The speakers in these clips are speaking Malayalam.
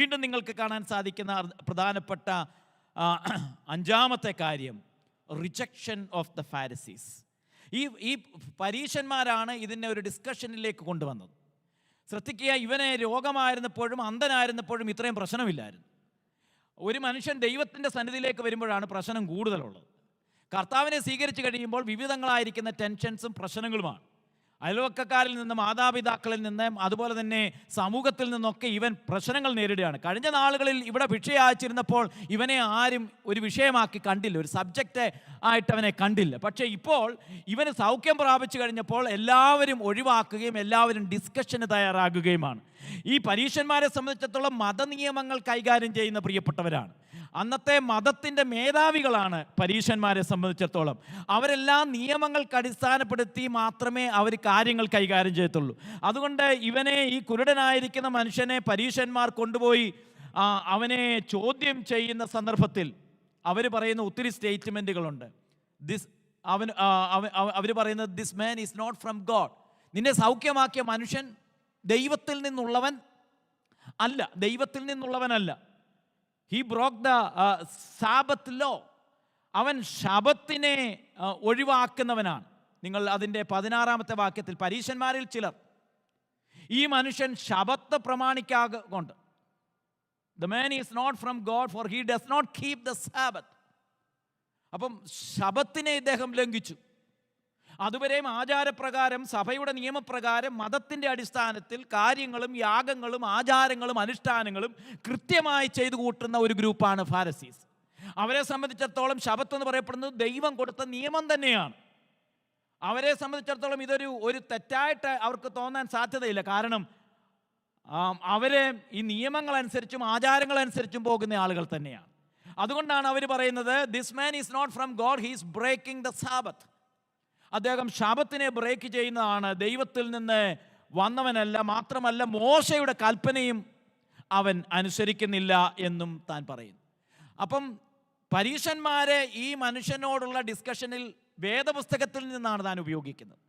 വീണ്ടും നിങ്ങൾക്ക് കാണാൻ സാധിക്കുന്ന പ്രധാനപ്പെട്ട അഞ്ചാമത്തെ കാര്യം, റിജക്ഷൻ ഓഫ് ദ ഫാരിസീസ്. ഈ പരീശന്മാരാണ് ഇതിനെ ഒരു ഡിസ്കഷനിലേക്ക് കൊണ്ടുവന്നത്. ശ്രദ്ധിക്കുക, ഇവനെ രോഗമായിരുന്നപ്പോഴും അന്ധനായിരുന്നപ്പോഴും ഇത്രയും പ്രശ്നമില്ലായിരുന്നു. ഒരു മനുഷ്യൻ ദൈവത്തിൻ്റെ സന്നിധിയിലേക്ക് വരുമ്പോഴാണ് പ്രശ്നം കൂടുതലുള്ളത്. കർത്താവിനെ സ്വീകരിച്ചു കഴിയുമ്പോൾ വിവിധങ്ങളായിരിക്കുന്ന ടെൻഷൻസും പ്രശ്നങ്ങളുമാണ്. അയൽവക്കക്കാരിൽ നിന്ന്, മാതാപിതാക്കളിൽ നിന്ന്, അതുപോലെ തന്നെ സമൂഹത്തിൽ നിന്നൊക്കെ ഇവൻ പ്രശ്നങ്ങൾ നേരിടുകയാണ്. കഴിഞ്ഞ നാളുകളിൽ ഇവിടെ ഭിക്ഷ അയച്ചിരുന്നപ്പോൾ ഇവനെ ആരും ഒരു വിഷയമാക്കി കണ്ടില്ല, ഒരു സബ്ജക്റ്റ് ആയിട്ട് അവനെ കണ്ടില്ല. പക്ഷേ ഇപ്പോൾ ഇവന് സൗഖ്യം പ്രാപിച്ചു കഴിഞ്ഞപ്പോൾ എല്ലാവരും ഒഴിവാക്കുകയും എല്ലാവരും ഡിസ്കഷന് തയ്യാറാകുകയുമാണ്. ഈ പരീശന്മാരെ സംബന്ധിച്ചിടത്തോളം മതനിയമങ്ങൾ കൈകാര്യം ചെയ്യുന്ന പ്രിയപ്പെട്ടവരാണ്. അന്നത്തെ മതത്തിൻ്റെ മേധാവികളാണ് പരീശന്മാരെ സംബന്ധിച്ചിടത്തോളം. അവരെല്ലാം നിയമങ്ങൾക്ക് അടിസ്ഥാനപ്പെടുത്തി മാത്രമേ അവർ കാര്യങ്ങൾ കൈകാര്യം ചെയ്യത്തുള്ളൂ. അതുകൊണ്ട് ഇവനെ, ഈ കുരുടനായിരിക്കുന്ന മനുഷ്യനെ പരീശന്മാർ കൊണ്ടുപോയി അവനെ ചോദ്യം ചെയ്യുന്ന സന്ദർഭത്തിൽ അവർ പറയുന്ന ഒത്തിരി സ്റ്റേറ്റ്മെൻറ്റുകളുണ്ട്. അവർ പറയുന്നത്, this man is not from God. നിന്നെ സൗഖ്യമാക്കിയ മനുഷ്യൻ ദൈവത്തിൽ നിന്നുള്ളവൻ അല്ല, ദൈവത്തിൽ നിന്നുള്ളവനല്ല. He broke the Sabbath law. അവൻ ശബത്തിനെ ഒഴിവാക്കുന്നവനാണ്. നിങ്ങൾ അതിൻ്റെ 16-ാമത്തെ വാക്യത്തിൽ, പരീശന്മാരിൽ ചിലർ ഈ മനുഷ്യൻ ശബത്ത് പ്രമാണിക്കാകൊണ്ട്, the man is not from God for he does not keep the Sabbath. അപ്പം ശബത്തിനെ ഇദ്ദേഹം ലംഘിച്ചു. അതുവരെയും ആചാരപ്രകാരം, സഭയുടെ നിയമപ്രകാരം, മതത്തിൻ്റെ അടിസ്ഥാനത്തിൽ കാര്യങ്ങളും യാഗങ്ങളും ആചാരങ്ങളും അനുഷ്ഠാനങ്ങളും കൃത്യമായി ചെയ്തു കൂട്ടുന്ന ഒരു ഗ്രൂപ്പാണ് ഫാരിസീസ്. അവരെ സംബന്ധിച്ചിടത്തോളം ശബത്ത് എന്ന് പറയപ്പെടുന്നത് ദൈവം കൊടുത്ത നിയമം തന്നെയാണ്. അവരെ സംബന്ധിച്ചിടത്തോളം ഇതൊരു തെറ്റായിട്ട് അവർക്ക് തോന്നാൻ സാധ്യതയില്ല. കാരണം അവരെ ഈ നിയമങ്ങളനുസരിച്ചും ആചാരങ്ങളനുസരിച്ചും പോകുന്ന ആളുകൾ തന്നെയാണ്. അതുകൊണ്ടാണ് അവർ പറയുന്നത്, this man is not from God, he is breaking the Sabbath. അദ്ദേഹം ശബത്തിനെ ബ്രേക്ക് ചെയ്യുന്നതാണ്, ദൈവത്തിൽ നിന്ന് വന്നവനല്ല. മാത്രമല്ല, മോശയുടെ കൽപ്പനയും അവൻ അനുസരിക്കുന്നില്ല എന്നും താൻ പറയുന്നു. അപ്പം പരീശന്മാരെ ഈ മനുഷ്യനോടുള്ള ഡിസ്കഷനിൽ വേദപുസ്തകത്തിൽ നിന്നാണ് താൻ ഉപയോഗിക്കുന്നത്.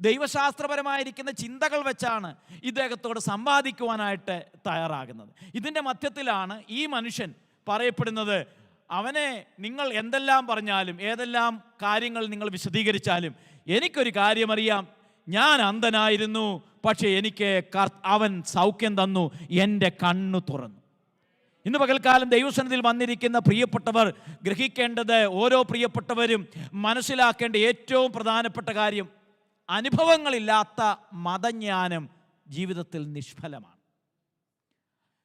ദൈവശാസ്ത്രപരമായിരിക്കുന്ന ചിന്തകൾ വെച്ചാണ് ഇദ്ദേഹത്തോട് സംവാദിക്കുവാനായിട്ട് തയ്യാറാകുന്നത്. ഇതിൻ്റെ മധ്യത്തിലാണ് ഈ മനുഷ്യൻ പറയപ്പെടുന്നത്, അവനെ നിങ്ങൾ എന്തെല്ലാം പറഞ്ഞാലും, ഏതെല്ലാം കാര്യങ്ങൾ നിങ്ങൾ വിശദീകരിച്ചാലും എനിക്കൊരു കാര്യമറിയാം, ഞാൻ അന്ധനായിരുന്നു, പക്ഷേ എനിക്ക് അവൻ സൗഖ്യം തന്നു, എൻ്റെ കണ്ണു തുറന്നു. ഇന്ന് പകൽക്കാലം ദൈവസന്നിധിയിൽ വന്നിരിക്കുന്ന പ്രിയപ്പെട്ടവർ ഗ്രഹിക്കേണ്ടത്, ഓരോ പ്രിയപ്പെട്ടവരും മനസ്സിലാക്കേണ്ട ഏറ്റവും പ്രധാനപ്പെട്ട കാര്യം, അനുഭവങ്ങളില്ലാത്ത മതജ്ഞാനം ജീവിതത്തിൽ നിഷ്ഫലമാണ്.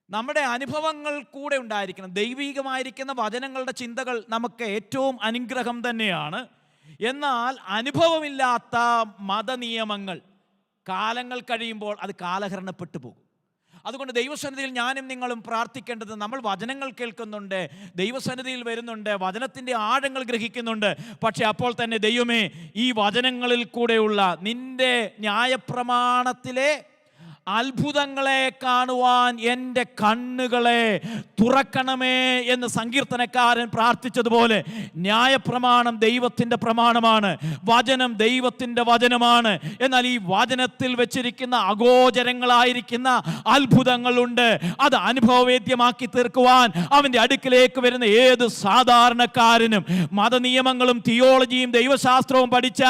നമ്മുടെ അനുഭവങ്ങൾ കൂടെ ഉണ്ടായിരിക്കണം. ദൈവികമായിരിക്കുന്ന വചനങ്ങളുടെ ചിന്തകൾ നമുക്ക് ഏറ്റവും അനുഗ്രഹം തന്നെയാണ്. എന്നാൽ അനുഭവമില്ലാത്ത മതനിയമങ്ങൾ കാലങ്ങൾ കഴിയുമ്പോൾ അത് കാലഹരണപ്പെട്ടു പോകും. അതുകൊണ്ട് ദൈവസന്നിധിയിൽ ഞാനും നിങ്ങളും പ്രാർത്ഥിക്കേണ്ടത്, നമ്മൾ വചനങ്ങൾ കേൾക്കുന്നുണ്ട്, ദൈവസന്നിധിയിൽ വരുന്നുണ്ട്, വചനത്തിൻ്റെ ആഴങ്ങൾ ഗ്രഹിക്കുന്നുണ്ട്. പക്ഷെ അപ്പോൾ തന്നെ ദൈവമേ, ഈ വചനങ്ങളിൽ കൂടെയുള്ള നിൻ്റെ ന്യായപ്രമാണത്തിലെ അത്ഭുതങ്ങളെ കാണുവാൻ എൻ്റെ കണ്ണുകളെ തുറക്കണമേ എന്ന് സങ്കീർത്തനക്കാരൻ പ്രാർത്ഥിച്ചതുപോലെ, ന്യായപ്രമാണം ദൈവത്തിൻ്റെ പ്രമാണമാണ്, വചനം ദൈവത്തിൻ്റെ വചനമാണ്. എന്നാൽ ഈ വചനത്തിൽ വെച്ചിരിക്കുന്ന അഗോചരങ്ങളായിരിക്കുന്ന അത്ഭുതങ്ങളുണ്ട്. അത് അനുഭവവേദ്യമാക്കി തീർക്കുവാൻ അവൻ്റെ അടുക്കിലേക്ക് വരുന്ന ഏത് സാധാരണക്കാരനും, മതനിയമങ്ങളും തിയോളജിയും ദൈവശാസ്ത്രവും പഠിച്ച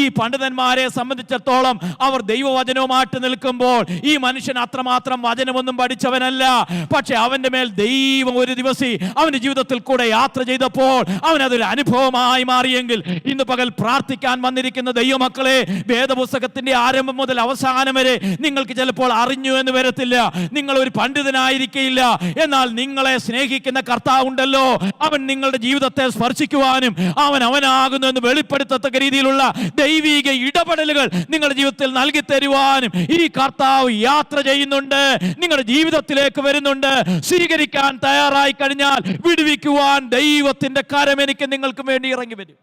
ഈ പണ്ഡിതന്മാരെ സംബന്ധിച്ചിടത്തോളം അവർ ദൈവവചനവുമായിട്ട് നിൽക്കുമ്പോൾ ഈ മനുഷ്യൻ അത്രമാത്രം വചനമൊന്നും പഠിച്ചവനല്ല. പക്ഷെ അവന്റെ മേൽ ദൈവം ഒരു ദിവസം അവന്റെ ജീവിതത്തിൽ കൂടെ യാത്ര ചെയ്തപ്പോൾ അവനതൊരു അനുഭവമായി മാറിയെങ്കിൽ, ഇന്ന് പകൽ പ്രാർത്ഥിക്കാൻ വന്നിരിക്കുന്ന ദൈവമക്കളെ, വേദപുസ്തകത്തിന്റെ ആരംഭം മുതൽ അവസാനം വരെ നിങ്ങൾക്ക് ചിലപ്പോൾ അറിഞ്ഞു എന്ന് വരത്തില്ല, നിങ്ങൾ ഒരു പണ്ഡിതനായിരിക്കില്ല. എന്നാൽ നിങ്ങളെ സ്നേഹിക്കുന്ന കർത്താവുണ്ടല്ലോ, അവൻ നിങ്ങളുടെ ജീവിതത്തെ സ്പർശിക്കുവാനും അവനാകുന്നു എന്ന് വെളിപ്പെടുത്തത്തക്ക രീതിയിലുള്ള ദൈവിക ഇടപെടലുകൾ നിങ്ങളുടെ ജീവിതത്തിൽ നൽകി തരുവാനും ഈ കർത്താവ് യാത്ര ചെയ്യുന്നുണ്ട്, നിങ്ങളുടെ ജീവിതത്തിലേക്ക് വരുന്നുണ്ട്. സ്വീകരിക്കാൻ തയ്യാറായി കഴിഞ്ഞാൽ വിടുവിക്കുവാൻ ദൈവത്തിന്റെ കരം എനിക്ക് നിങ്ങൾക്കും വേണ്ടി ഇറങ്ങി വരും.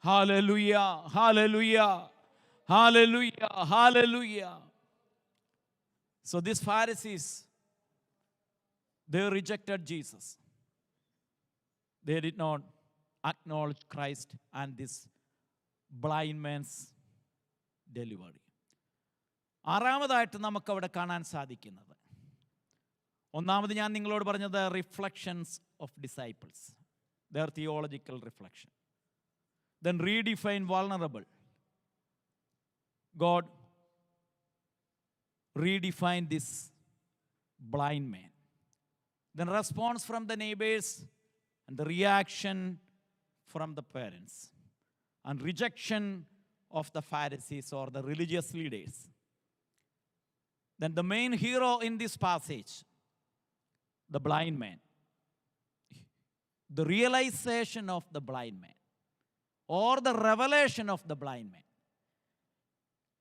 Hallelujah, hallelujah, hallelujah, hallelujah. So these Pharisees, they rejected Jesus. They did not acknowledge Christ and this blind man's delivery. ആറാമതായിട്ട് നമുക്കവിടെ കാണാൻ സാധിക്കുന്നത്, ഒന്നാമത് ഞാൻ നിങ്ങളോട് പറഞ്ഞത് reflections of disciples, their theological reflection. Then redefine vulnerable. God redefined this blind man. Then response from the neighbors and the reaction from the parents, and rejection of the Pharisees or the religious leaders. Then the main hero in this passage, the blind man. The realization of the blind man or the revelation of the blind man.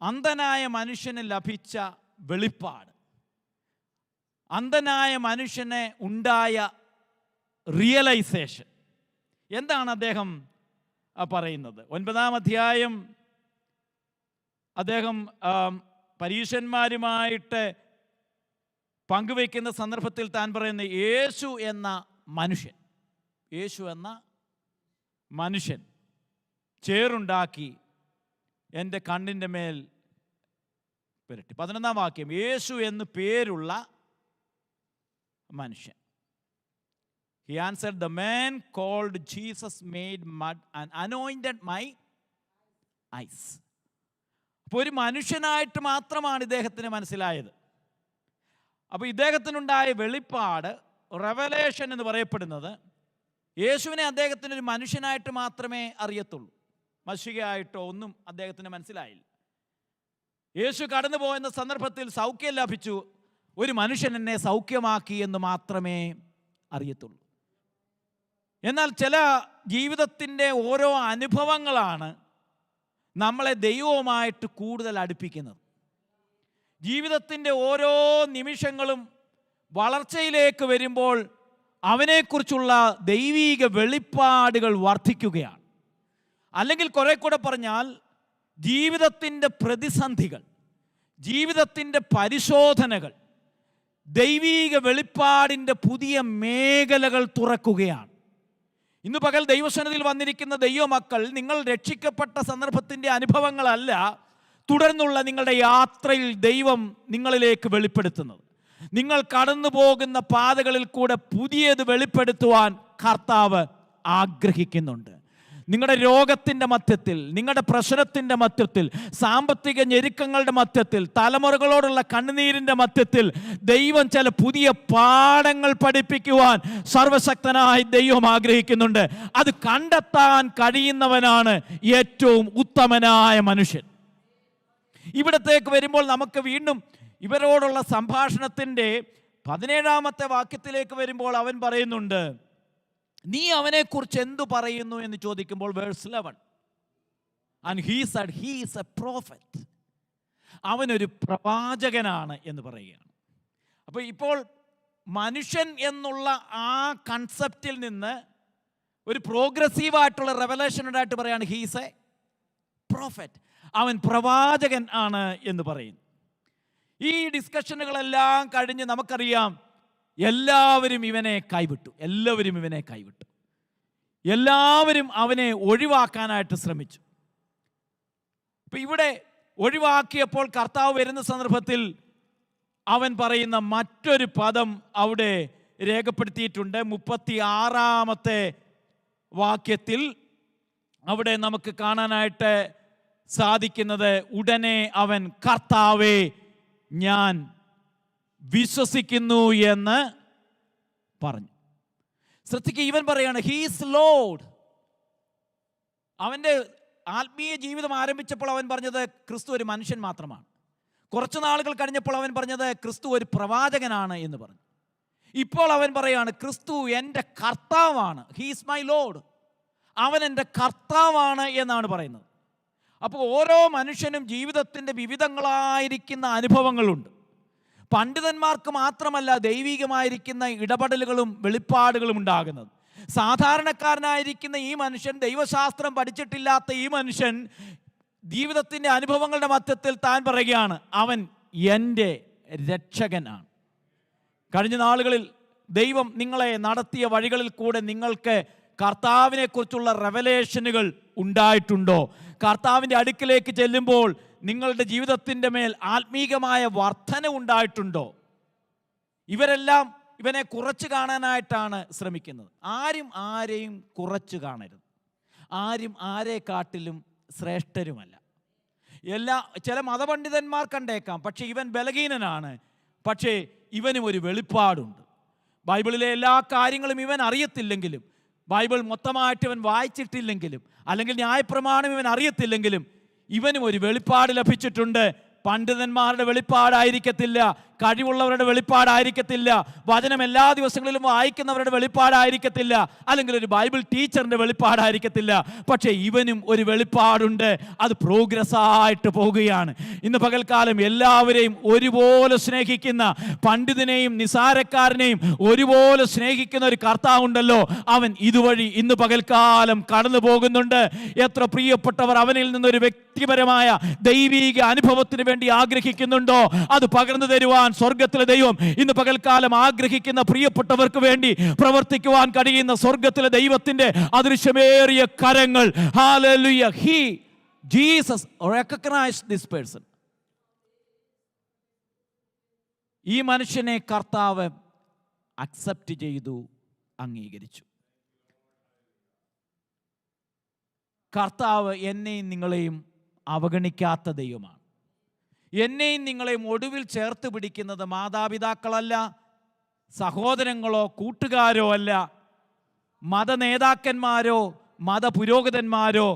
അന്ധനായ മനുഷ്യന് ലഭിച്ച വെളിപ്പാട്, അന്ധനായ മനുഷ്യന് ഉണ്ടായ റിയലൈസേഷൻ. എന്താണ് അദ്ദേഹം പറയുന്നത്? 9-ാം അധ്യായം അദ്ദേഹം പരീശന്മാരുമായിട്ട് പങ്കുവയ്ക്കുന്ന സന്ദർഭത്തിൽ താൻ പറയുന്ന യേശു എന്ന മനുഷ്യൻ ചേറുണ്ടാക്കി എൻ്റെ കണ്ണിൻ്റെ മേൽ പുരട്ടി. 11-ാം വാക്യം, യേശു എന്ന് പേരുള്ള മനുഷ്യൻ. He answered, the man called Jesus made mud and anointed my eyes. അപ്പോൾ ഒരു മനുഷ്യനായിട്ട് മാത്രമാണ് ഇദ്ദേഹത്തിന് മനസ്സിലായത്. അപ്പോൾ ഇദ്ദേഹത്തിനുണ്ടായ വെളിപ്പാട്, റെവലേഷൻ എന്ന് പറയപ്പെടുന്നത്, യേശുവിനെ അദ്ദേഹത്തിന് ഒരു മനുഷ്യനായിട്ട് മാത്രമേ അറിയത്തുള്ളൂ. മശികയായിട്ടോ ഒന്നും അദ്ദേഹത്തിന് മനസ്സിലായില്ല. യേശു കടന്നു പോകുന്ന സന്ദർഭത്തിൽ സൗഖ്യം ലഭിച്ചു, ഒരു മനുഷ്യൻ എന്നെ സൗഖ്യമാക്കി എന്ന് മാത്രമേ അറിയത്തുള്ളൂ. എന്നാൽ ചില ജീവിതത്തിൻ്റെ ഓരോ അനുഭവങ്ങളാണ് നമ്മളെ ദൈവവുമായിട്ട് കൂടുതൽ അടുപ്പിക്കുന്നത്. ജീവിതത്തിൻ്റെ ഓരോ നിമിഷങ്ങളും വളർച്ചയിലേക്ക് വരുമ്പോൾ അവനെക്കുറിച്ചുള്ള ദൈവീക വെളിപ്പാടുകൾ വർദ്ധിക്കുകയാണ്. അല്ലെങ്കിൽ കുറെ കൂടെ പറഞ്ഞാൽ ജീവിതത്തിൻ്റെ പ്രതിസന്ധികൾ, ജീവിതത്തിൻ്റെ പരിശോധനകൾ ദൈവീക വെളിപ്പാടിൻ്റെ പുതിയ മേഖലകൾ തുറക്കുകയാണ്. ഇന്ന് പകൽ ദൈവസന്നിധിയിൽ വന്നിരിക്കുന്ന ദൈവമക്കൾ, നിങ്ങൾ രക്ഷിക്കപ്പെട്ട സന്ദർഭത്തിൻ്റെ അനുഭവങ്ങളല്ല തുടർന്നുള്ള നിങ്ങളുടെ യാത്രയിൽ ദൈവം നിങ്ങളിലേക്ക് വെളിപ്പെടുത്തുന്നത്. നിങ്ങൾ കടന്നു പോകുന്ന പാതകളിൽ കൂടെ പുതിയത് വെളിപ്പെടുത്തുവാൻ കർത്താവ് ആഗ്രഹിക്കുന്നുണ്ട്. നിങ്ങളുടെ രോഗത്തിൻ്റെ മധ്യത്തിൽ, നിങ്ങളുടെ പ്രശ്നത്തിൻ്റെ മധ്യത്തിൽ, സാമ്പത്തിക ഞെരുക്കങ്ങളുടെ മധ്യത്തിൽ, തലമുറകളോടുള്ള കണ്ണുനീരിൻ്റെ മധ്യത്തിൽ ദൈവം ചില പുതിയ പാഠങ്ങൾ പഠിപ്പിക്കുവാൻ സർവശക്തനായ ദൈവം ആഗ്രഹിക്കുന്നുണ്ട്. അത് കണ്ടെത്താൻ കഴിയുന്നവനാണ് ഏറ്റവും ഉത്തമനായ മനുഷ്യൻ. ഇവിടത്തേക്ക് വരുമ്പോൾ നമുക്ക് വീണ്ടും ഇവരോടുള്ള സംഭാഷണത്തിൻ്റെ 17-ാമത്തെ വാക്യത്തിലേക്ക് വരുമ്പോൾ അവൻ പറയുന്നുണ്ട്, നീ അവനെക്കുറിച്ച് എന്തു പറയുന്നു എന്ന് ചോദിക്കുമ്പോൾ verse 11, and he said he is a prophet. അവനൊരു പ്രവാചകനാണ് എന്ന് പറയുകയാണ്. അപ്പോൾ ഇപ്പോൾ മനുഷ്യൻ എന്നുള്ള ആ കൺസെപ്റ്റിൽ നിന്ന് ഒരു പ്രോഗ്രസീവായിട്ടുള്ള റെവലേഷനായിട്ട് പറയുകയാണ്, he is a prophet. അവൻ പ്രവാചകൻ ആണ് എന്ന് പറയുന്നു. ഈ ഡിസ്കഷനുകളെല്ലാം കഴിഞ്ഞ് നമുക്കറിയാം എല്ലാവരും ഇവനെ കൈവിട്ടു. എല്ലാവരും അവനെ ഒഴിവാക്കാനായിട്ട് ശ്രമിച്ചു. ഇപ്പം ഇവിടെ ഒഴിവാക്കിയപ്പോൾ കർത്താവ് വരുന്ന സന്ദർഭത്തിൽ അവൻ പറയുന്ന മറ്റൊരു പദം അവിടെ രേഖപ്പെടുത്തിയിട്ടുണ്ട്. 36-ാമത്തെ വാക്യത്തിൽ അവിടെ നമുക്ക് കാണാനായിട്ട് സാധിക്കുന്നത്, ഉടനെ അവൻ കർത്താവേ ഞാൻ വിശ്വസിക്കുന്നു എന്ന് പറഞ്ഞു. ശ്രദ്ധിക്കുക, ഇവൻ പറയാണ് ഹീസ് ലോർഡ്. അവൻ്റെ ആത്മീയ ജീവിതം ആരംഭിച്ചപ്പോൾ അവൻ പറഞ്ഞത് ക്രിസ്തു ഒരു മനുഷ്യൻ മാത്രമാണ്. കുറച്ച് നാളുകൾ കഴിഞ്ഞപ്പോൾ അവൻ പറഞ്ഞത് ക്രിസ്തു ഒരു പ്രവാചകനാണ് എന്ന് പറഞ്ഞു. ഇപ്പോൾ അവൻ പറയാണ് ക്രിസ്തു എൻ്റെ കർത്താവാണ്. He's my Lord. അവൻ എൻ്റെ കർത്താവാണ് എന്നാണ് പറയുന്നത്. അപ്പോൾ ഓരോ മനുഷ്യനും ജീവിതത്തിൻ്റെ വിവിധങ്ങളായിരിക്കുന്ന അനുഭവങ്ങളുണ്ട്. പണ്ഡിതന്മാർക്ക് മാത്രമല്ല ദൈവികമായിരിക്കുന്ന ഇടപെടലുകളും വെളിപ്പാടുകളും ഉണ്ടാകുന്നത്. സാധാരണക്കാരനായിരിക്കുന്ന ഈ മനുഷ്യൻ, ദൈവശാസ്ത്രം പഠിച്ചിട്ടില്ലാത്ത ഈ മനുഷ്യൻ ജീവിതത്തിൻ്റെ അനുഭവങ്ങളുടെ മധ്യത്തിൽ താൻ പറയുകയാണ്, അവൻ എൻ്റെ രക്ഷകനാണ്. കഴിഞ്ഞ നാളുകളിൽ ദൈവം നിങ്ങളെ നടത്തിയ വഴികളിൽ കൂടെ നിങ്ങൾക്ക് കർത്താവിനെക്കുറിച്ചുള്ള റെവലേഷനുകൾ ഉണ്ടായിട്ടുണ്ടോ? കർത്താവിൻ്റെ അടുക്കിലേക്ക് ചെല്ലുമ്പോൾ നിങ്ങളുടെ ജീവിതത്തിൻ്റെ മേൽ ആത്മീകമായ വർധന ഉണ്ടായിട്ടുണ്ടോ? ഇവരെല്ലാം ഇവനെ കുറച്ച് കാണാനായിട്ടാണ് ശ്രമിക്കുന്നത്. ആരും ആരെയും കുറച്ച് കാണരുത്. ആരും ആരെക്കാട്ടിലും ശ്രേഷ്ഠരുമല്ല. ചില മതപണ്ഡിതന്മാർ കണ്ടേക്കാം, പക്ഷേ ഇവൻ ബലഹീനനാണ്, പക്ഷേ ഇവനും ഒരു വെളിപ്പാടുണ്ട്. ബൈബിളിലെ എല്ലാ കാര്യങ്ങളും ഇവൻ അറിയത്തില്ലെങ്കിലും, ബൈബിൾ മൊത്തമായിട്ട് ഇവൻ വായിച്ചിട്ടില്ലെങ്കിലും, അല്ലെങ്കിൽ ന്യായപ്രമാണം ഇവൻ അറിയത്തില്ലെങ്കിലും, ഇവനും ഒരു വെളിപ്പാട് ലഭിച്ചിട്ടുണ്ട്. പണ്ഡിതന്മാരുടെ വെളിപ്പാടായിരിക്കത്തില്ല, കഴിവുള്ളവരുടെ വെളിപ്പാടായിരിക്കത്തില്ല, വചനം എല്ലാ ദിവസങ്ങളിലും വായിക്കുന്നവരുടെ വെളിപ്പാടായിരിക്കത്തില്ല, അല്ലെങ്കിൽ ഒരു ബൈബിൾ ടീച്ചറിൻ്റെ വെളിപ്പാടായിരിക്കത്തില്ല. പക്ഷേ ഇവനും ഒരു വെളിപ്പാടുണ്ട്. അത് പ്രോഗ്രസ്സായിട്ട് പോകുകയാണ്. ഇന്ന് പകൽക്കാലം എല്ലാവരെയും ഒരുപോലെ സ്നേഹിക്കുന്ന, പണ്ഡിതനെയും നിസാരക്കാരനെയും ഒരുപോലെ സ്നേഹിക്കുന്ന ഒരു കർത്താവുണ്ടല്ലോ, അവൻ ഇതുവഴി ഇന്ന് പകൽക്കാലം കടന്നു പോകുന്നുണ്ട്. എത്ര പ്രിയപ്പെട്ടവർ അവനിൽ നിന്നൊരു വ്യക്തിപരമായ ദൈവീക അനുഭവത്തിന് വേണ്ടി ആഗ്രഹിക്കുന്നുണ്ടോ, അത് പകർന്നു തരുവാൻ സ്വർഗത്തിലെ ദൈവം ഇന്ന് പകൽക്കാലം ആഗ്രഹിക്കുന്ന പ്രിയപ്പെട്ടവർക്ക് വേണ്ടി പ്രവർത്തിക്കുവാൻ കഴിയുന്ന സ്വർഗത്തിലെ ദൈവത്തിന്റെ അദൃശ്യമേറിയ കരങ്ങൾ. Hallelujah. Jesus recognized this person. ഈ മനുഷ്യനെ കർത്താവ് അക്സെപ്റ്റ് ചെയ്തു, അംഗീകരിച്ചു. കർത്താവ് എന്നെയും നിങ്ങളെയും അവഗണിക്കാത്ത ദൈവമാണ്. എന്നെയും നിങ്ങളെയും ഒടുവിൽ ചേർത്ത് പിടിക്കുന്നത് മാതാപിതാക്കളല്ല, സഹോദരങ്ങളോ കൂട്ടുകാരോ അല്ല, മതനേതാക്കന്മാരോ മതപുരോഹിതന്മാരോ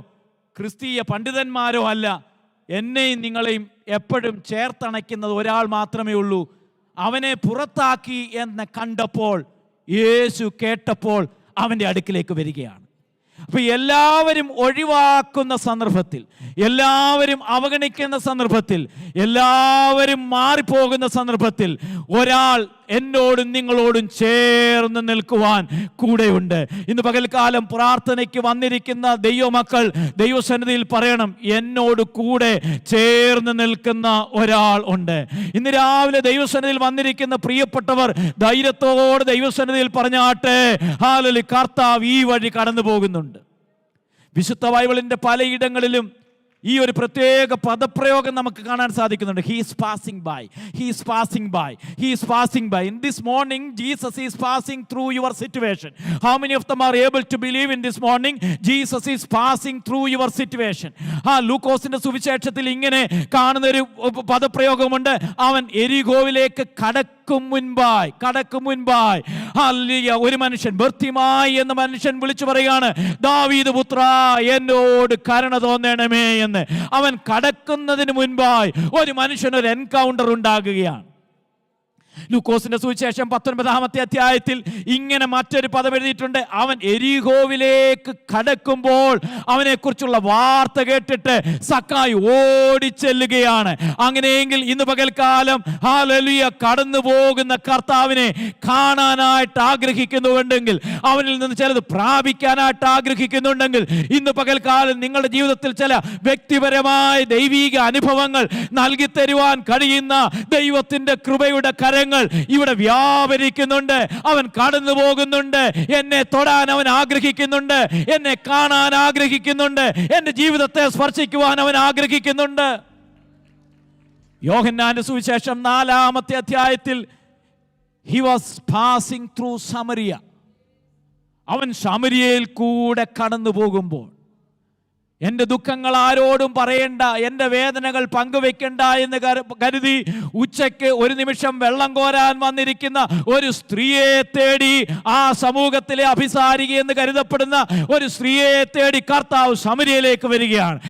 ക്രിസ്തീയ പണ്ഡിതന്മാരോ അല്ല. എന്നെയും നിങ്ങളെയും എപ്പോഴും ചേർത്തണയ്ക്കുന്നത് ഒരാൾ മാത്രമേ ഉള്ളൂ. അവനെ പുറത്താക്കി എന്ന് കണ്ടപ്പോൾ, യേശു കേട്ടപ്പോൾ അവൻ്റെ അടുക്കിലേക്ക് വരികയാണ്. അപ്പൊ എല്ലാവരും ഒഴിവാക്കുന്ന സന്ദർഭത്തിൽ, എല്ലാവരും അവഗണിക്കുന്ന സന്ദർഭത്തിൽ, എല്ലാവരും മാറിപ്പോകുന്ന സന്ദർഭത്തിൽ ഒരാൾ എന്നോടും നിങ്ങളോടും ചേർന്ന് നിൽക്കുവാൻ കൂടെയുണ്ട്. ഇന്ന് പകൽക്കാലം പ്രാർത്ഥനയ്ക്ക് വന്നിരിക്കുന്ന ദൈവമക്കൾ ദൈവസന്നിധിയിൽ പറയണം, എന്നോട് കൂടെ ചേർന്ന് നിൽക്കുന്ന ഒരാൾ ഉണ്ട്. ഇന്ന് രാവിലെ ദൈവസന്നിധിയിൽ വന്നിരിക്കുന്ന പ്രിയപ്പെട്ടവർ ധൈര്യത്തോടെ ദൈവസന്നിധിയിൽ പറഞ്ഞാട്ടെ, ഹല്ലേലൂയ, കർത്താവ് ഈ വഴി കടന്നു പോകുന്നുണ്ട്. വിശുദ്ധ ബൈബിളിന്റെ പലയിടങ്ങളിലും ഈ ഒരു പ്രത്യേക പദപ്രയോഗം നമുക്ക് കാണാൻ സാധിക്കുന്നുണ്ട്. He is passing by. He is passing by. He is passing by. In this morning, Jesus is passing through your situation. How many of them are able to believe in this morning? Jesus is passing through your situation. ലൂക്കോസിന്റെ സുവിശേഷത്തിൽ ഇങ്ങനെ കാണുന്ന ഒരു പദപ്രയോഗമുണ്ട്. അവൻ എരികോവിലേക്ക് കടക്കും മുൻപായി ഒരു മനുഷ്യൻ, ബർത്തിമായി എന്ന മനുഷ്യൻ വിളിച്ചു പറയാണ്, ദാവീദ് പുത്ര എന്നോട് കരുണ തോന്നണമേ എന്ന്. അവൻ കടക്കുന്നതിന് മുൻപായി ഒരു മനുഷ്യനൊരു എൻകൗണ്ടർ ഉണ്ടാകുകയാണ്. ലൂക്കോസിന്റെ സുവിശേഷം 19-ാമത്തെ അധ്യായത്തിൽ ഇങ്ങനെ മറ്റൊരു പദം എഴുതിയിട്ടുണ്ട്. അവൻ എരിഹോവിലേക്ക് കടക്കുമ്പോൾ അവനെക്കുറിച്ചുള്ള വാർത്ത കേട്ടിട്ട് സക്കായി ഓടിച്ചെല്ലുകയാണ്. അങ്ങനെയെങ്കിൽ ഇന്ന് പകൽക്കാലം ഹല്ലേലൂയ കടന്നു പോകുന്ന കർത്താവിനെ കാണാനായിട്ട് ആഗ്രഹിക്കുന്നുണ്ടെങ്കിൽ, അവനിൽ നിന്ന് ചിലത് പ്രാപിക്കാനായിട്ട് ആഗ്രഹിക്കുന്നുണ്ടെങ്കിൽ, ഇന്ന് പകൽക്കാലം നിങ്ങളുടെ ജീവിതത്തിൽ ചില വ്യക്തിപരമായ ദൈവീക അനുഭവങ്ങൾ നൽകി തരുവാൻ കഴിയുന്ന ദൈവത്തിന്റെ കൃപയുടെ കരങ്ങൾ ഇവിടെ വ്യാപരിക്കുന്നുണ്ട്. അവൻ കടന്നു പോകുന്നുണ്ട്. എന്നെ തൊടാൻ അവൻ ആഗ്രഹിക്കുന്നുണ്ട്. എന്നെ കാണാൻ ആഗ്രഹിക്കുന്നുണ്ട്. എന്റെ ജീവിതത്തെ സ്പർശിക്കുവാൻ അവൻ ആഗ്രഹിക്കുന്നുണ്ട്. യോഹന്നാന്റെ സുവിശേഷം 4-ാമത്തെ അധ്യായത്തിൽ he was passing through Samaria. അവൻ ശമരിയയിൽ കൂടെ കടന്നു പോകുമ്പോൾ, എൻ്റെ ദുഃഖങ്ങൾ ആരോടും പറയണ്ട, എൻ്റെ വേദനകൾ പങ്കുവെക്കണ്ട എന്ന് കരുതി ഉച്ചയ്ക്ക് ഒരു നിമിഷം വെള്ളം കോരാൻ വന്നിരിക്കുന്ന ഒരു സ്ത്രീയെ തേടി, ആ സമൂഹത്തിലെ അഭിസാരിക എന്ന് കരുതപ്പെടുന്ന ഒരു സ്ത്രീയെ തേടി കർത്താവ് ശമരിയയിലേക്ക് വരികയാണ്.